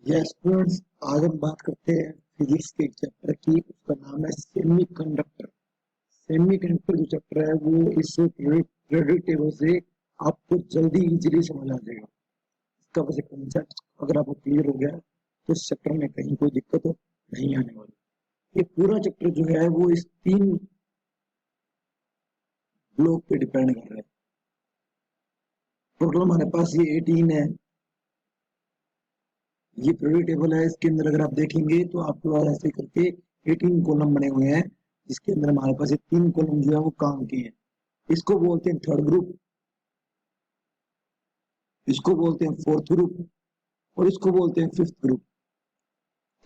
Yes students, आज हम बात करते हैं फिजिक्स के एक चैप्टर की। उसका नाम है सेमीकंडक्टर। सेमीकंडक्टर जो चैप्टर है वो इस पीरियोडिक टेबल से आपको जल्दी इजीली समझ आ जाएगा। इसका वैसे कॉन्सेप्ट अगर आपको क्लियर हो गया तो इस चैप्टर में कहीं कोई दिक्कत नहीं आने वाली। ये पूरा चैप्टर जो है वो इस 3 ब्लॉक पे डिपेंड कर रहा है। टोटल हमारे पास ये 18 है। ये पीरियोडिक टेबल है, इसके अंदर अगर आप देखेंगे तो आपके पास ऐसे करके 18 कॉलम बने हुए हैं, जिसके अंदर हमारे पास ये 3 कॉलम जो है वो काम के हैं। इसको बोलते हैं थर्ड ग्रुप, इसको बोलते हैं फोर्थ ग्रुप और इसको बोलते हैं fifth group.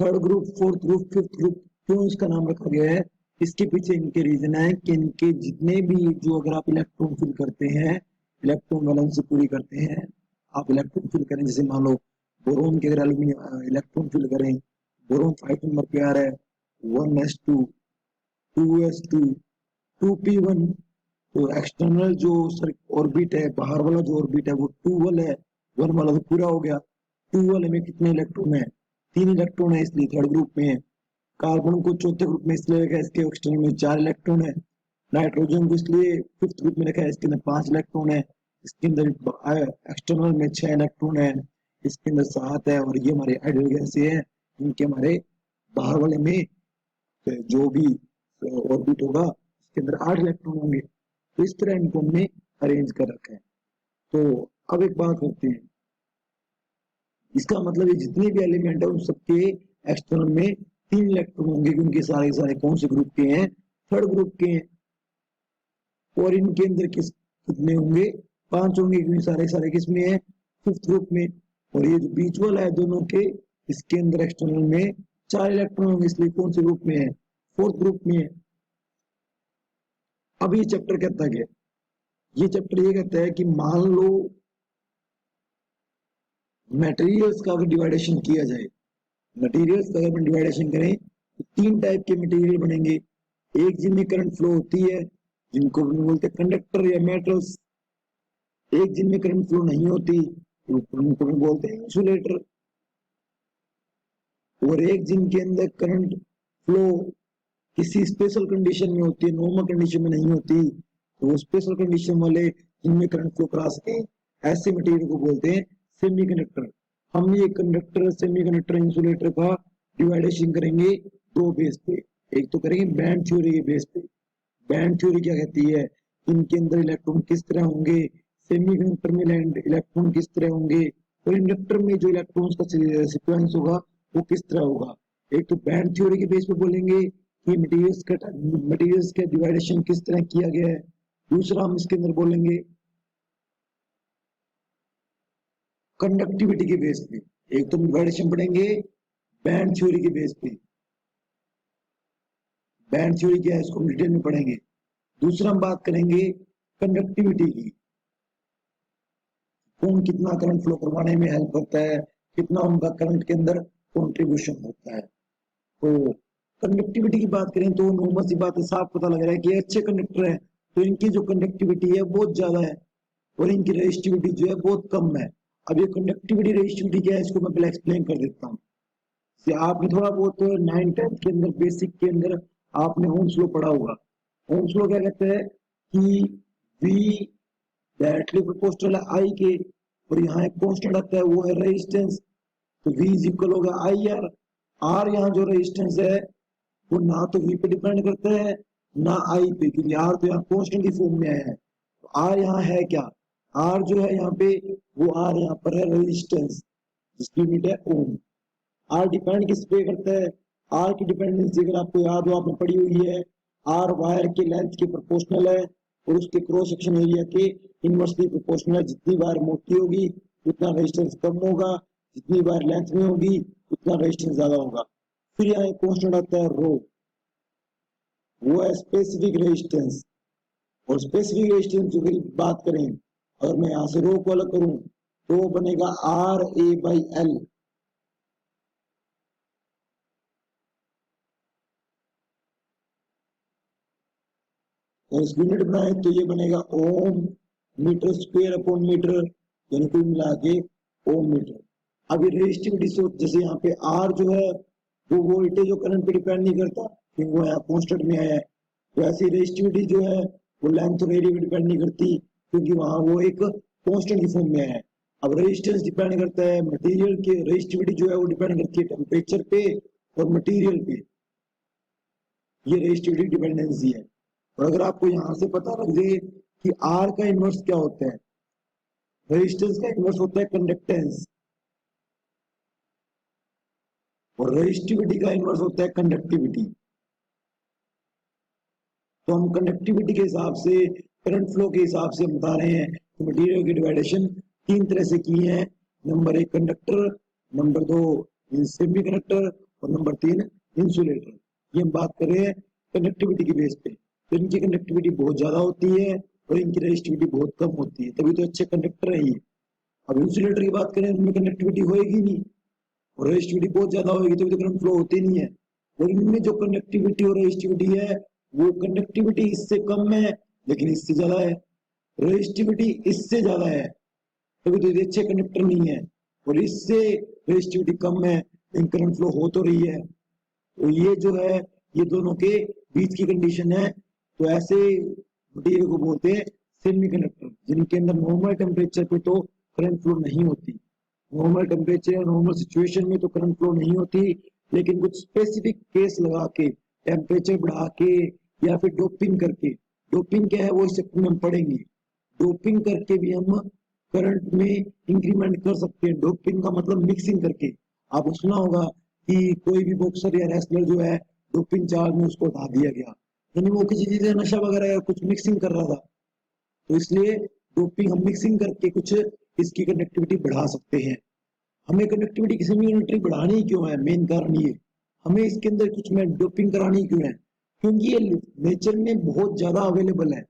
Third group, fourth group, fifth group क्यों इसका नाम रखा गया है, इसके पीछे इनके रीजन है कि इनके जितने भी जो अगर आप इलेक्ट्रॉन फिल करते हैं, इलेक्ट्रॉन वैलेंस पूरी करते हैं, आप इलेक्ट्रॉन फिल करें, जैसे मान लो बोरोन के अगर एल्यूमिनियम इलेक्ट्रॉन फिल करें, बोरोन 5 नंबर पे आ रहा है 1s2 2s2 2p1, तो एक्सटर्नल जो ऑर्बिट है, बाहर वाला जो ऑर्बिट है वो 2 वाला है, 1 वाला तो पूरा हो गया। 2 वाले में कितने इलेक्ट्रॉन है? 3 इलेक्ट्रॉन है, इसलिए थर्ड ग्रुप में है। कार्बन को चौथे ग्रुप में इसलिए रखा है, इसके एक्सटर्नल में 4 इलेक्ट्रॉन है। नाइट्रोजन को इसलिए फिफ्थ ग्रुप में रखा है, इसके अंदर 5 इलेक्ट्रॉन है। इसके अंदर एक्सटर्नल में 6 इलेक्ट्रॉन है, इसके अंदर 7 है। और ये हमारे आइडियल गैस है, इनके हमारे बाहर वाले में जो भी ऑर्बिट होगा इसके अंदर 8 इलेक्ट्रॉन होंगे। तो इस तरह इनको हमने अरेंज कर रखा है। तो अब एक बात करते हैं, इसका मतलब ये जितने भी एलिमेंट है उन सबके एक्सटर्नल में 3 इलेक्ट्रॉन होंगे, क्योंकि सारे सारे कौन से ग्रुप के हैं? थर्ड ग्रुप के हैं। और इनके अंदर कितने होंगे? 5 होंगे, क्योंकि सारे सारे किस में है? फिफ्थ ग्रुप में। और ये जो बीच वाला है दोनों के, इसके अंदर एक्सटर्नल में 4 इलेक्ट्रॉन होंगे, इसलिए कौन से ग्रुप में है? फोर्थ ग्रुप में है। अब ये चैप्टर कहता है, ये चैप्टर ये कहता है कि मान लो मटेरियल्स का अगर डिवाइडेशन किया जाए, मटेरियल्स का अगर डिवाइडेशन करें तो 3 टाइप के मटेरियल बनेंगे। एक जिनमें करंट फ्लो होती है, जिनको बोलते हैं कंडक्टर या मेटल्स। एक जिनमें करंट फ्लो नहीं होती, उनको बोलते हैं इंसुलेटर। और एक जिनके अंदर करंट फ्लो किसी स्पेशल कंडीशन में होती है, नॉर्मल कंडीशन में नहीं होती, तो वो स्पेशल कंडीशन वाले जिनमें करंट फ्लो करा सके, ऐसे मटेरियल को बोलते हैं सेमीकंडक्टर। हम ये कंडक्टर, सेमीकंडक्टर, इंसुलेटर का डिवाइडेशन करेंगे 2 बेस पे। एक तो करेंगे बैंड थ्योरी के बेस पे। बैंड थ्योरी क्या कहती है? इनके अंदर इलेक्ट्रॉन किस तरह होंगे, सेमीकंडक्टर में इलेक्ट्रॉन किस तरह होंगे, और इंडक्टर में जो इलेक्ट्रॉन्स का सीक्वेंस होगा वो किस तरह होगा। एक तो बैंड थ्योरी के बेस पे बोलेंगे कि मटेरियल्स का डिवाइडेशन किस तरह किया गया है। दूसरा हम इसके अंदर बोलेंगे कंडक्टिविटी के बेस पे। एक तो डिवाइडेशन पढ़ेंगे बैंड थ्योरी के बेस पे, बैंड थ्योरी क्या है इसको हम डिटेल में पढ़ेंगे। दूसरा हम बात करेंगे कंडक्टिविटी की, कौन कितना करंट फ्लो करवाने में हेल्प करता है, कितना उनका करंट के अंदर कॉन्ट्रीब्यूशन होता है। तो कंडक्टिविटी की बात करें तो नॉर्मल सी बात है, साफ पता लग रहा है कि अच्छे कंडक्टर है तो इनकी जो कंडक्टिविटी है बहुत ज्यादा है और इनकी रेजिस्टिविटी जो है बहुत कम है। अब ये कंडक्टिविटी रेजिस्टिविटी क्या है इसको मैं पहले एक्सप्लेन कर देता हूँ। आपने थोड़ा बहुत 9th-10th के अंदर बेसिक के अंदर आपने ओम्स लॉ पढ़ा होगा। ओम्स लॉ क्या कहते हैं कि V डायरेक्टली प्रोपोर्शनल है I के, और यहाँ एक कांस्टेंट आता है वो है रेजिस्टेंस। तो V इज इक्वल होगा IR। R यहाँ जो रेजिस्टेंस है वो ना तो V पे डिपेंड करता है ना I पे, क्योंकि R तो यहाँ कांस्टेंट की फॉर्म में आया है। तो R यहाँ है क्या? R जो है यहाँ पे वो R यहाँ पर है रेजिस्टेंस, जिसकी यूनिट है ओम। आर डिपेंड किस पे करता है? आर की डिपेंडेंसी अगर आपको याद हो, आपने पढ़ी हुई है, आर वायर के लेंथ के प्रोपोर्शनल है और उसके क्रॉस सेक्शन एरिया के इनवर्सली प्रोपोर्शनल है। जितनी वायर मोटी होगी उतना रेजिस्टेंस कम होगा, जितनी वायर लेंथ में होगी उतना रेजिस्टेंस ज्यादा होगा। फिर यहाँ एक कांस्टेंट आता है रो, वो है स्पेसिफिक रेजिस्टेंस। और स्पेसिफिक रेजिस्टेंस की बात करें, अगर मैं यहाँ से रो को अलग करूं तो वो बनेगा RA/L। और इस यूनिट बनाए तो ये बनेगा ओम मीटर स्क्वायर अपॉन मीटर, यानी कुल मिला के ओम मीटर। अभी रेजिस्टिविटी जैसे यहाँ पे आर जो है वो वोल्टेज और करंट पे डिपेंड नहीं करता क्योंकि वो यहाँ कॉन्स्टेंट में आया है। वैसे रेजिस्टिविटी जो है वो लेंथ और एरिया पे डिपेंड नहीं करती क्योंकि वहां वो एक कॉन्स्टेंट की फॉर्म में है। अब रेजिस्टेंस डिपेंड करता है मटेरियल के, रेजिस्टिविटी जो है वो डिपेंड करती है टेम्परेचर पे और मटेरियल पे, ये रेजिस्टिविटी डिपेंडेंसी है। और अगर आपको यहाँ से पता लग जाए कि आर का इनवर्स क्या होता है, रेजिस्टेंस का इनवर्स होता है कंडक्टेंस और रेजिस्टिविटी का इनवर्स होता है कंडक्टिविटी। तो हम कंडक्टिविटी के हिसाब से, करंट फ्लो के हिसाब से हम बता रहे हैं कि मटेरियल की डिवाइडेशन 3 तरह से की है। Number 1 conductor, number 2 semi conductor और नंबर 3 इंसुलेटर। ये हम बात कर रहे हैं कंडक्टिविटी के बेस पे। तो इनकी कंडक्टिविटी बहुत ज्यादा होती है और इनकी रेजिस्टिविटी बहुत कम होती है, तभी तो अच्छे कंडक्टर है ये। अब इंसुलेटर की बात करें, इनमें कंडक्टिविटी होएगी नहीं और रेजिस्टिविटी बहुत ज्यादा होगी, तभी तो करंट फ्लो होती नहीं है। और इनमें जो कंडक्टिविटी और रेजिस्टिविटी है वो कंडक्टिविटी इससे कम है लेकिन इससे ज्यादा है, रेजिस्टिविटी इससे ज्यादा है, तभी तो ये अच्छे कंडक्टर नहीं है। और इससे रेजिस्टिविटी कम है लेकिन करंट फ्लो हो तो रही है। तो ये जो है ये दोनों के बीच की कंडीशन है। तो ऐसे मटेरियल को बोलते हैं सेमीकंडक्टर, जिनके अंदर नॉर्मल टेम्परेचर पे तो करंट फ्लो नहीं होती। नॉर्मल टेम्परेचर, नॉर्मल सिचुएशन में तो करंट फ्लो नहीं होती, लेकिन कुछ स्पेसिफिक केस लगा के, टेम्परेचर बढ़ा के या फिर डोपिंग करके, डोपिंग क्या है वो इस चैप्टर में हम पढ़ेंगे, डोपिंग करके भी हम करंट में इंक्रीमेंट कर सकते हैं। डोपिंग का मतलब मिक्सिंग करके। आपको सुना होगा कि कोई भी बॉक्सर या रेसलर जो है डोपिंग चार्ज में उसको हटा दिया गया, यानी वो किसी चीज से नशा वगैरह या कुछ मिक्सिंग कर रहा था। तो इसलिए डोपिंग हम मिक्सिंग करके कुछ इसकी कंडक्टिविटी बढ़ा सकते हैं। हमें कंडक्टिविटी किसी भी कंडक्टिविटी बढ़ानी क्यों है, मेन कारण ये हमें इसके अंदर कुछ में डोपिंग करानी क्यों है, क्योंकि ये नेचर में बहुत ज्यादा अवेलेबल है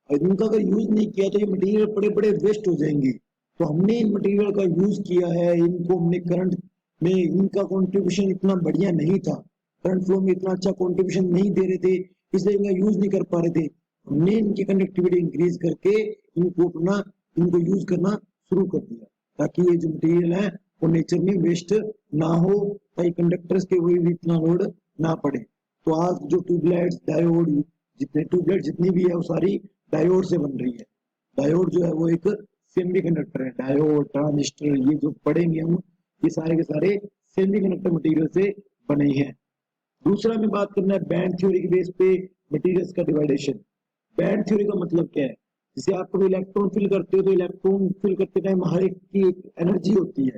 और इनका अगर यूज नहीं किया तो ये मटेरियल बड़े बड़े वेस्ट हो जाएंगे। तो हमने इन मटेरियल का यूज किया है, इनको हमने करंट में, इनका कंट्रीब्यूशन इतना बढ़िया नहीं था, करंट फ्लो में इतना अच्छा कंट्रीब्यूशन नहीं दे रहे थे, इसलिए इनका यूज नहीं कर पा रहे थे। हमने इनकी कंडक्टिविटी इंक्रीज करके इनको अपना, इनको यूज करना शुरू कर दिया ताकि ये जो मटेरियल है वो नेचर में वेस्ट ना हो, ताकि कंडक्टर्स के कोई भी इतना लोड ना पड़े। तो आज जो ट्यूबलाइट्स, डायोड, जितने ट्यूबलाइट जितनी भी है वो सारी डायोड से बन रही है। डायोड जो है वो एक सेमीकंडक्टर है। डायोड, ट्रांजिस्टर, ये जो पढ़ेंगे हम, ये सारे के सारे सेमीकंडक्टर मटेरियल से बने हैं। दूसरा में बात करना है बैंड थ्योरी के बेस पे मटेरियल्स का डिवाइडेशन। बैंड थ्योरी का मतलब क्या है, जैसे आप कभी इलेक्ट्रॉन फिल करते हो तो इलेक्ट्रॉन फिल करते टाइम हर एक की एक एनर्जी होती है,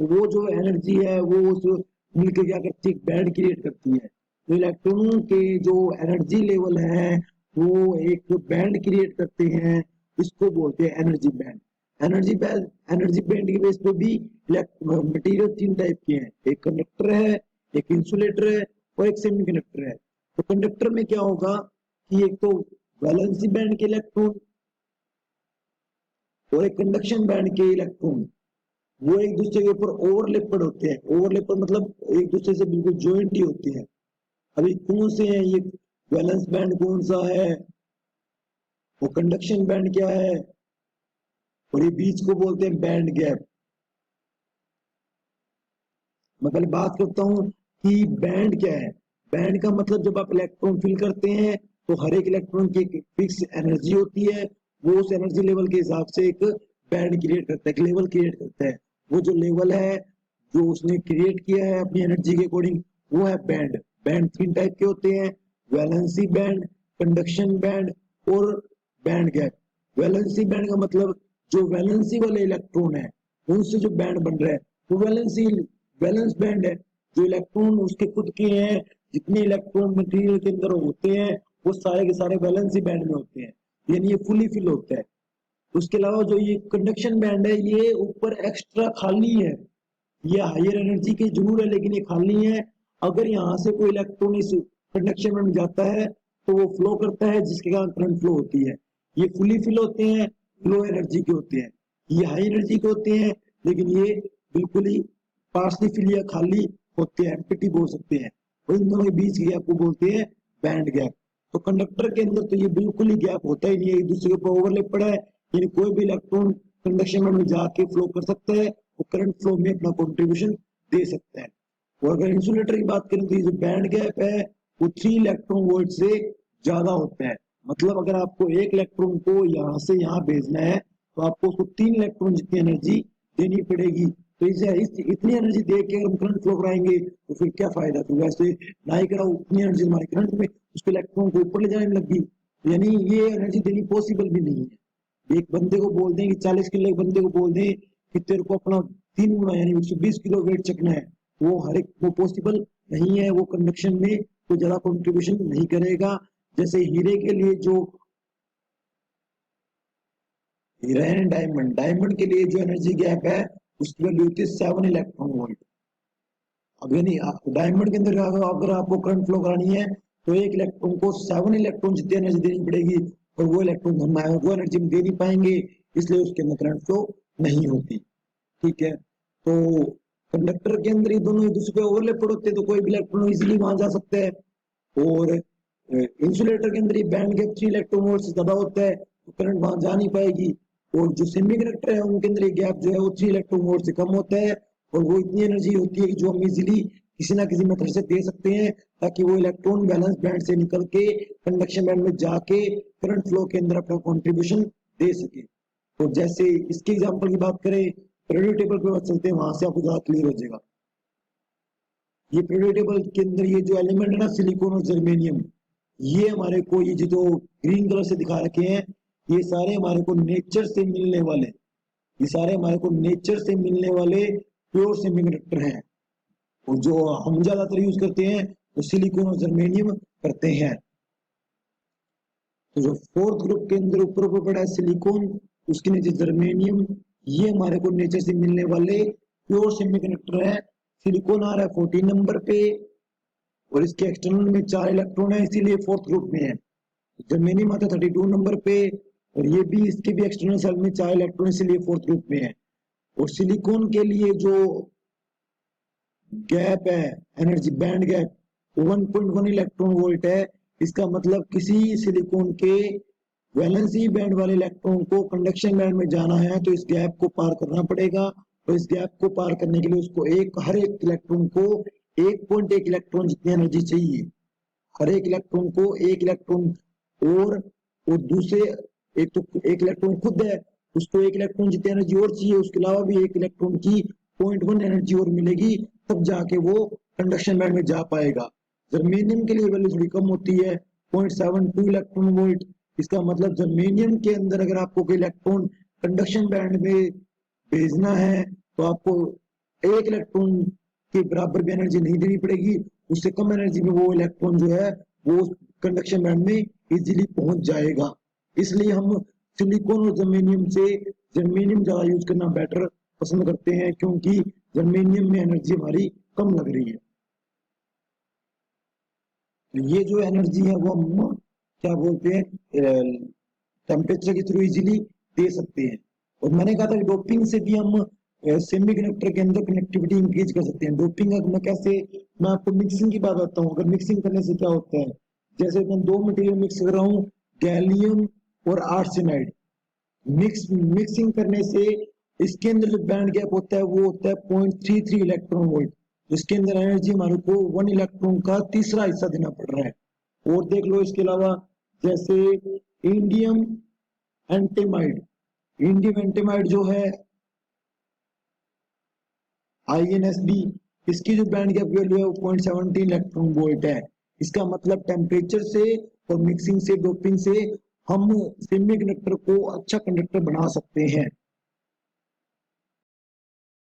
तो वो जो एनर्जी है वो उस मिलकर क्या करती है, बैंड क्रिएट करती है। तो इलेक्ट्रॉन के जो एनर्जी लेवल है वो एक बैंड क्रिएट करते हैं, इसको बोलते हैं एनर्जी बैंड। एनर्जी बैंड के बेस पे भी मटेरियल 3 टाइप के हैं, एक कंडक्टर है, एक इंसुलेटर है और एक सेमीकंडक्टर है। तो कंडक्टर में क्या होगा कि एक तो वैलेंसी बैंड के इलेक्ट्रॉन और एक कंडक्शन बैंड के इलेक्ट्रॉन, वो एक दूसरे के ऊपर ओवरलेपड होते हैं। ओवरलेपड मतलब एक दूसरे से बिल्कुल ज्वाइंट ही होते हैं। अभी कौन से हैं ये, वैलेंस बैंड कौन सा है, वो कंडक्शन बैंड क्या है, और ये बीच को बोलते हैं बैंड गैप। मैं पहले बात करता हूँ कि बैंड क्या है। बैंड का मतलब जब आप इलेक्ट्रॉन फिल करते हैं तो हर एक इलेक्ट्रॉन की एक फिक्स एनर्जी होती है, वो उस एनर्जी लेवल के हिसाब से एक बैंड क्रिएट करता है, एक लेवल क्रिएट करता है। वो जो लेवल है जो उसने क्रिएट किया है अपनी एनर्जी के अकॉर्डिंग, वो है बैंड। बैंड 3 टाइप के होते हैं, वैलेंसी बैंड, कंडक्शन बैंड और बैंड गैप। वैलेंसी बैंड का मतलब जो वैलेंसी वाले इलेक्ट्रॉन है उनसे जो बैंड बन रहा है वो वैलेंस बैंड है। जो इलेक्ट्रॉन उसके खुद के हैं, जितने इलेक्ट्रॉन मटेरियल के अंदर होते हैं वो सारे के सारे वैलेंसी बैंड में होते हैं, यानी ये फुली फिल होता है। उसके अलावा जो ये कंडक्शन बैंड है ये ऊपर एक्स्ट्रा खाली है, ये हायर एनर्जी की जरूर है लेकिन ये खाली है। अगर यहाँ से कोई इलेक्ट्रॉन इस कंडक्शन में जाता है तो वो फ्लो करता है, जिसके कारण करंट फ्लो होती है। ये फुली फिल होते हैं, लो एनर्जी के होते हैं। ये हाई एनर्जी के होते हैं लेकिन ये बिल्कुल ही पार्सली फिल या खाली होते हैं, एम्प्टी बोल सकते हैं। और इन दोनों के बीच गैप को बोलते हैं बैंड गैप। तो कंडक्टर के अंदर तो ये बिल्कुल ही गैप होता ही नहीं है, एक दूसरे के ऊपर ओवरलैप पड़ा है, यानी कोई भी इलेक्ट्रॉन कंडक्शन में जाके फ्लो कर सकता है वो करंट फ्लो में अपना कंट्रीब्यूशन दे सकता है। और अगर इंसुलेटर की बात करें तो ये जो बैंड गैप है वो 3 इलेक्ट्रॉन वोल्ट से ज्यादा होता है। मतलब अगर आपको एक इलेक्ट्रॉन को यहाँ से यहाँ भेजना है तो आपको उसको 3 इलेक्ट्रॉन जितनी एनर्जी देनी पड़ेगी। तो इतनी एनर्जी दे के हम करंट फ्लो कराएंगे तो फिर क्या फायदा, फिर वैसे ना ही कराओ, उतनी एनर्जी हमारे करंट में उसके इलेक्ट्रॉन को ऊपर ले जाने में लगी, यानी ये एनर्जी देनी पॉसिबल भी नहीं है। एक बंदे को बोल दें कि 40 किलो, एक बंदे को बोल दें कि तेरे को अपना 3 गुना यानी 120 किलो वेट चकना है, वो हर एक वो पॉसिबल नहीं है। वो कंडक्शन में कोई ज्यादा कंट्रीब्यूशन नहीं करेगा। जैसे हीरे के लिए जो हीरा है डायमंड, डायमंड के लिए जो एनर्जी गैप है उसकी वैल्यू होती है 7 इलेक्ट्रॉन वोल्ट। अब यानी डायमंड के अंदर अगर आपको करंट फ्लो करानी है तो एक इलेक्ट्रॉन को 7 इलेक्ट्रॉन जितनी एनर्जी देनी पड़ेगी और वो इलेक्ट्रॉन हम वो एनर्जी हम दे नहीं पाएंगे, इसलिए उसके अंदर करंट फ्लो नहीं होती। ठीक है, तो कंडक्टर के अंदर ये दोनों एक दूसरे पे ओवरलैप होते हैं तो कोई भी इलेक्ट्रॉन इजीली वहां जा सकता है। और इंसुलेटर के अंदर ये बैंड गैप 3 इलेक्ट्रॉन वोल्ट से ज्यादा होता है तो करंट वहां जा नहीं पाएगी। और जो सेमीकंडक्टर है उनके अंदर ये गैप जो है वो 3 इलेक्ट्रॉन वोल्ट से कम होता है और वो इतनी एनर्जी होती है कि जो हम इजीली किसी ना किसी मेथड से दे सकते हैं ताकि वो इलेक्ट्रॉन बैलेंस बैंड से निकल के कंडक्शन बैंड में जाके करंट फ्लो के अंदर अपना कंट्रीब्यूशन दे सके। तो जैसे इसके एग्जांपल की बात करें, पीरियोडिक टेबल पे चलते हैं, वहां से आपको ज्यादा क्लियर हो जाएगा। ये पीरियोडिक टेबल के अंदर ये जो एलिमेंट है ना सिलिकॉन और जर्मेनियम, ये हमारे को ये जो ग्रीन कलर से दिखा रखे हैं ये सारे हमारे को नेचर से मिलने वाले, ये सारे हमारे को नेचर से मिलने वाले प्योर सेमीकंडक्टर हैं। और जो हम ज्यादातर यूज करते हैं वो सिलिकॉन और जर्मेनियम करते हैं। तो जो फोर्थ ग्रुप के अंदर ऊपर पड़ा है सिलिकॉन, उसके नीचे जर्मेनियम, ये हमारे को नेचर से मिलने वाले प्योर सेमीकंडक्टर है। सिलिकॉन आ रहा है 14 नंबर पे और इसके एक्सटर्नल में 4 इलेक्ट्रॉन है इसीलिए फोर्थ ग्रुप में है। जर्मेनियम आता है 32 नंबर पे और ये भी इसके भी एक्सटर्नल सेल में 4 इलेक्ट्रॉन इसलिए फोर्थ ग्रुप में है। और सिलिकॉन के लिए जो गैप है energy band gap 1.1 electron volt है। इसका मतलब किसी सिलिकॉन के वैलेंसी बैंड वाले इलेक्ट्रॉन को कंडक्शन बैंड में जाना है तो इस गैप को पार करना पड़ेगा। और इस गैप को पार करने के लिए उसको हर एक इलेक्ट्रॉन को 1.1 इलेक्ट्रॉन जितनी एनर्जी चाहिए। हर एक इलेक्ट्रॉन को 1 इलेक्ट्रॉन और दूसरे एक इलेक्ट्रॉन खुद है उसको 1 इलेक्ट्रॉन जितनी एनर्जी और चाहिए, उसके अलावा भी 1 इलेक्ट्रॉन की 0.1 एनर्जी और मिलेगी तब जाके वो कंडक्शन बैंड में जा पाएगा। जर्मेनियम के लिए वैल्यू थोड़ी कम होती है 0.72 इलेक्ट्रॉन वोल्ट। इसका मतलब जर्मेनियम के अंदर अगर आपको कोई इलेक्ट्रॉन कंडक्शन बैंड में भेजना है तो आपको 1 इलेक्ट्रॉन के बराबर भी एनर्जी नहीं देनी पड़ेगी, उससे कम एनर्जी में वो इलेक्ट्रॉन जो है वो कंडक्शन बैंड में इजीली पहुंच जाएगा। इसलिए हम सिलिकॉन और जर्मेनियम ज्यादा यूज करना बेटर पसंद करते हैं क्योंकि जर्मेनियम में एनर्जी हमारी कम लग रही है। ये जो एनर्जी है वो हम क्या बोलते हैं टेम्परेचर के थ्रू इजीली दे सकते हैं। और मैंने कहा था डोपिंग से भी हम सेमीकंडक्टर के अंदर कनेक्टिविटी इंक्रीज कर सकते हैं। डोपिंग में कैसे, मैं आपको मिक्सिंग की बात बताता हूँ। अगर मिक्सिंग करने से क्या होता है, जैसे मैं 2 मटेरियल मिक्स कर रहा हूँ गैलियम और आर्सेनाइड, मिक्सिंग करने से इसके अंदर जो बैंड गैप होता है वो होता है 0.33 इलेक्ट्रॉन वोल्ट, जिसके अंदर एनर्जी हमारे को 1 इलेक्ट्रॉन का तीसरा हिस्सा देना पड़ रहा है। और देख लो इसके अलावा जैसे इंडियम एंटीमाइड जो है INSB, इसकी जो बैंड गैप वैल्यू है वो 0.17 इलेक्ट्रॉन वोल्ट है। इसका मतलब टेम्परेचर से और मिक्सिंग से डोपिंग से हम सेमीकंडक्टर को अच्छा कंडक्टर बना सकते हैं।